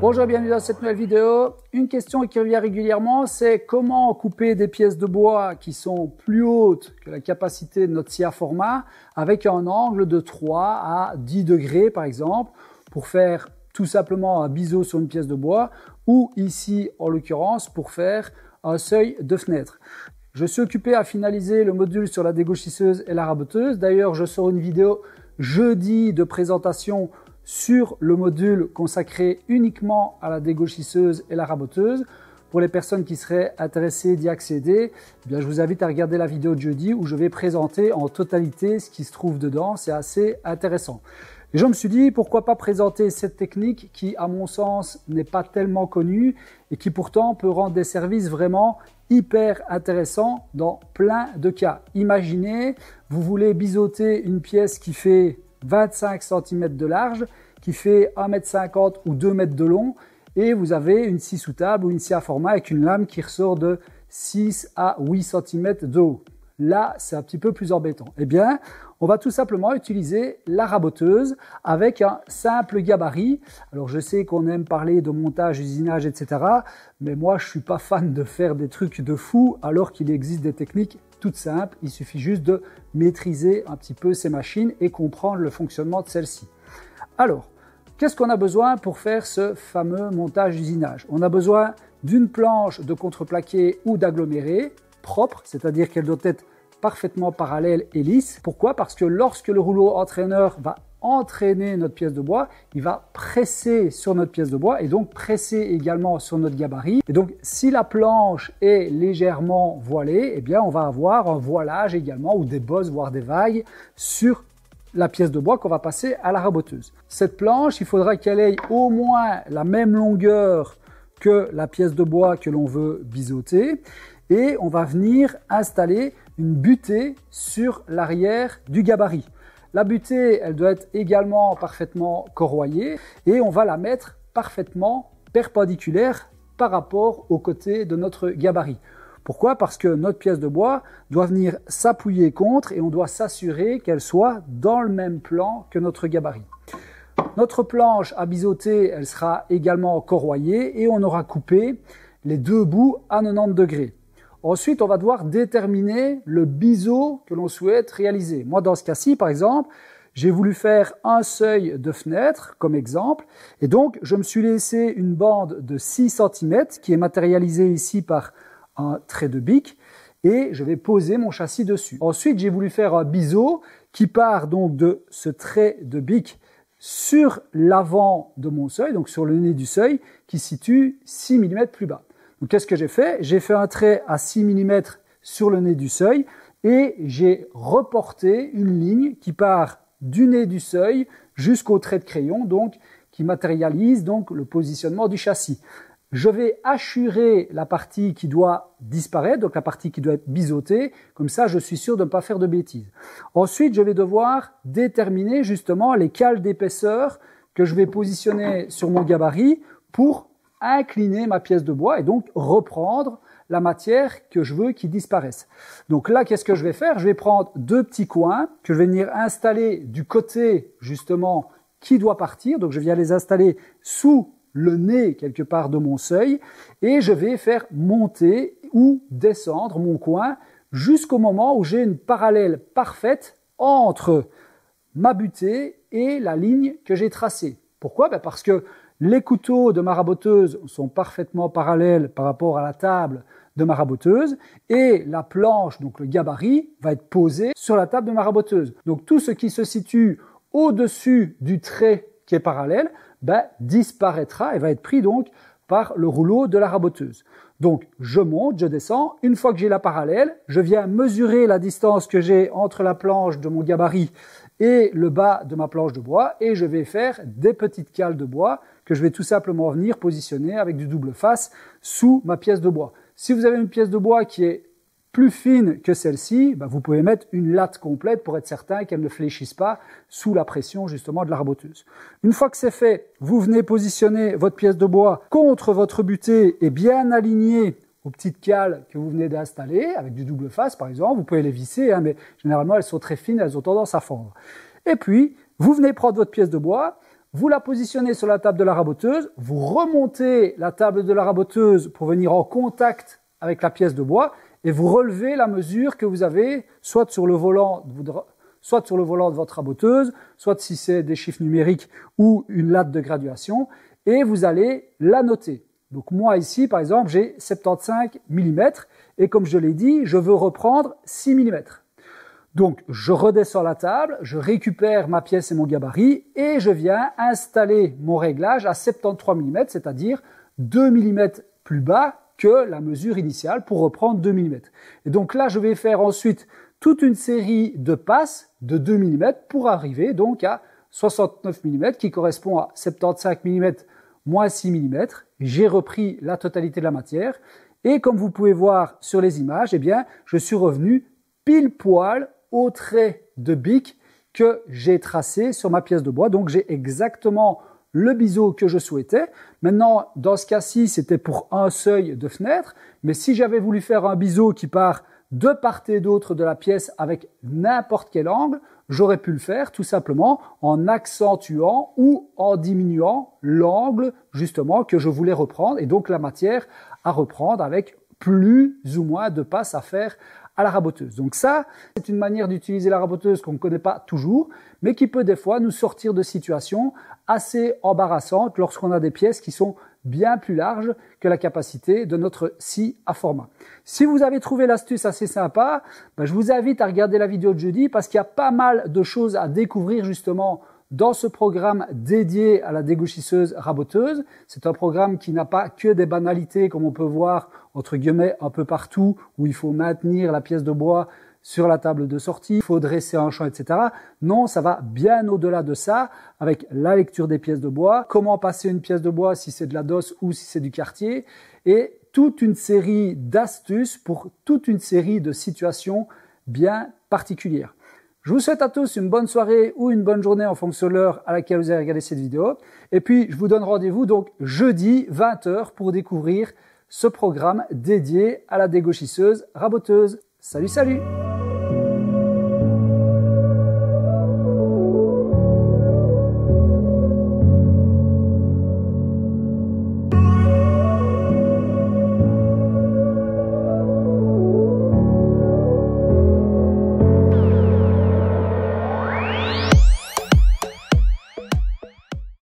Bonjour, bienvenue dans cette nouvelle vidéo. Une question qui revient régulièrement, c'est comment couper des pièces de bois qui sont plus hautes que la capacité de notre scie à format avec un angle de 3 à 10 degrés par exemple pour faire tout simplement un biseau sur une pièce de bois ou ici en l'occurrence pour faire un seuil de fenêtre. Je suis occupé à finaliser le module sur la dégauchisseuse et la raboteuse. D'ailleurs, je sors une vidéo jeudi de présentation sur le module consacré uniquement à la dégauchisseuse et la raboteuse. Pour les personnes qui seraient intéressées d'y accéder, eh bien, je vous invite à regarder la vidéo de jeudi où je vais présenter en totalité ce qui se trouve dedans. C'est assez intéressant. Et je me suis dit, pourquoi pas présenter cette technique qui, à mon sens, n'est pas tellement connue et qui pourtant peut rendre des services vraiment hyper intéressants dans plein de cas. Imaginez, vous voulez biseauter une pièce qui fait 25 cm de large, qui fait 1,50 m ou 2 m de long, et vous avez une scie sous table ou une scie à format avec une lame qui ressort de 6 à 8 cm de haut. Là, c'est un petit peu plus embêtant. Eh bien, on va tout simplement utiliser la raboteuse avec un simple gabarit. Alors, je sais qu'on aime parler de montage, usinage, etc. Mais moi, je suis pas fan de faire des trucs de fou alors qu'il existe des techniques toutes simples. Il suffit juste de maîtriser un petit peu ces machines et comprendre le fonctionnement de celles-ci. Alors, qu'est-ce qu'on a besoin pour faire ce fameux montage usinage? On a besoin d'une planche de contreplaqué ou d'aggloméré propre, c'est-à-dire qu'elle doit être parfaitement parallèle et lisse. Pourquoi? Parce que lorsque le rouleau entraîneur va entraîner notre pièce de bois, il va presser sur notre pièce de bois et donc presser également sur notre gabarit. Et donc, si la planche est légèrement voilée, eh bien, on va avoir un voilage également ou des bosses, voire des vagues sur la pièce de bois qu'on va passer à la raboteuse. Cette planche, il faudra qu'elle ait au moins la même longueur que la pièce de bois que l'on veut biseauter. Et on va venir installer une butée sur l'arrière du gabarit. La butée, elle doit être également parfaitement corroyée et on va la mettre parfaitement perpendiculaire par rapport au côté de notre gabarit. Pourquoi? Parce que notre pièce de bois doit venir s'appuyer contre et on doit s'assurer qu'elle soit dans le même plan que notre gabarit. Notre planche à biseauter, elle sera également corroyée et on aura coupé les deux bouts à 90 degrés. Ensuite, on va devoir déterminer le biseau que l'on souhaite réaliser. Moi, dans ce cas-ci, par exemple, j'ai voulu faire un seuil de fenêtre comme exemple. Et donc, je me suis laissé une bande de 6 cm qui est matérialisée ici par un trait de bic. Et je vais poser mon châssis dessus. Ensuite, j'ai voulu faire un biseau qui part donc de ce trait de bic sur l'avant de mon seuil, donc sur le nez du seuil, qui se situe 6 mm plus bas. Donc, qu'est-ce que j'ai fait? J'ai fait un trait à 6 mm sur le nez du seuil et j'ai reporté une ligne qui part du nez du seuil jusqu'au trait de crayon, donc qui matérialise donc le positionnement du châssis. Je vais hachurer la partie qui doit disparaître, donc la partie qui doit être biseautée, comme ça je suis sûr de ne pas faire de bêtises. Ensuite, je vais devoir déterminer justement les cales d'épaisseur que je vais positionner sur mon gabarit pour incliner ma pièce de bois et donc reprendre la matière que je veux qui disparaisse. Donc là, qu'est-ce que je vais faire? Je vais prendre deux petits coins que je vais venir installer du côté justement qui doit partir. Donc je viens les installer sous le nez quelque part de mon seuil et je vais faire monter ou descendre mon coin jusqu'au moment où j'ai une parallèle parfaite entre ma butée et la ligne que j'ai tracée. Pourquoi? Parce que les couteaux de ma raboteuse sont parfaitement parallèles par rapport à la table de ma raboteuse et la planche, donc le gabarit, va être posé sur la table de ma raboteuse. Donc tout ce qui se situe au-dessus du trait qui est parallèle disparaîtra et va être pris donc par le rouleau de la raboteuse. Donc je monte, je descends. Une fois que j'ai la parallèle, je viens mesurer la distance que j'ai entre la planche de mon gabarit et le bas de ma planche de bois et je vais faire des petites cales de bois que je vais tout simplement venir positionner avec du double face sous ma pièce de bois. Si vous avez une pièce de bois qui est plus fine que celle-ci, vous pouvez mettre une latte complète pour être certain qu'elle ne fléchisse pas sous la pression justement de la raboteuse. Une fois que c'est fait, vous venez positionner votre pièce de bois contre votre butée et bien aligné aux petites cales que vous venez d'installer, avec du double face par exemple. Vous pouvez les visser, mais généralement elles sont très fines, elles ont tendance à fondre. Et puis, vous venez prendre votre pièce de bois, Vous la positionnez sur la table de la raboteuse, vous remontez la table de la raboteuse pour venir en contact avec la pièce de bois et vous relevez la mesure que vous avez soit sur le volant de votre raboteuse, soit si c'est des chiffres numériques ou une latte de graduation, et vous allez la noter. Donc moi ici, par exemple, j'ai 75 mm et comme je l'ai dit, je veux reprendre 6 mm. Donc je redescends la table, je récupère ma pièce et mon gabarit et je viens installer mon réglage à 73 mm, c'est-à-dire 2 mm plus bas que la mesure initiale pour reprendre 2 mm. Et donc là, je vais faire ensuite toute une série de passes de 2 mm pour arriver donc à 69 mm qui correspond à 75 mm moins 6 mm. J'ai repris la totalité de la matière et comme vous pouvez voir sur les images, eh bien, je suis revenu pile poil au trait de bic que j'ai tracé sur ma pièce de bois. Donc j'ai exactement le biseau que je souhaitais. Maintenant, dans ce cas-ci, c'était pour un seuil de fenêtre, mais si j'avais voulu faire un biseau qui part de part et d'autre de la pièce avec n'importe quel angle, j'aurais pu le faire tout simplement en accentuant ou en diminuant l'angle justement que je voulais reprendre et donc la matière à reprendre avec plus ou moins de passes à faire à la raboteuse. Donc ça, c'est une manière d'utiliser la raboteuse qu'on ne connaît pas toujours, mais qui peut des fois nous sortir de situations assez embarrassantes lorsqu'on a des pièces qui sont bien plus larges que la capacité de notre scie à format. Si vous avez trouvé l'astuce assez sympa, je vous invite à regarder la vidéo de jeudi parce qu'il y a pas mal de choses à découvrir justement dans ce programme dédié à la dégauchisseuse raboteuse. C'est un programme qui n'a pas que des banalités comme on peut voir entre guillemets un peu partout où il faut maintenir la pièce de bois sur la table de sortie, il faut dresser un champ, etc. Non, ça va bien au-delà de ça avec la lecture des pièces de bois, comment passer une pièce de bois si c'est de la DOS ou si c'est du quartier et toute une série d'astuces pour toute une série de situations bien particulières. Je vous souhaite à tous une bonne soirée ou une bonne journée en fonction de l'heure à laquelle vous avez regardé cette vidéo. Et puis, je vous donne rendez-vous donc jeudi 20h pour découvrir ce programme dédié à la dégauchisseuse raboteuse. Salut, salut!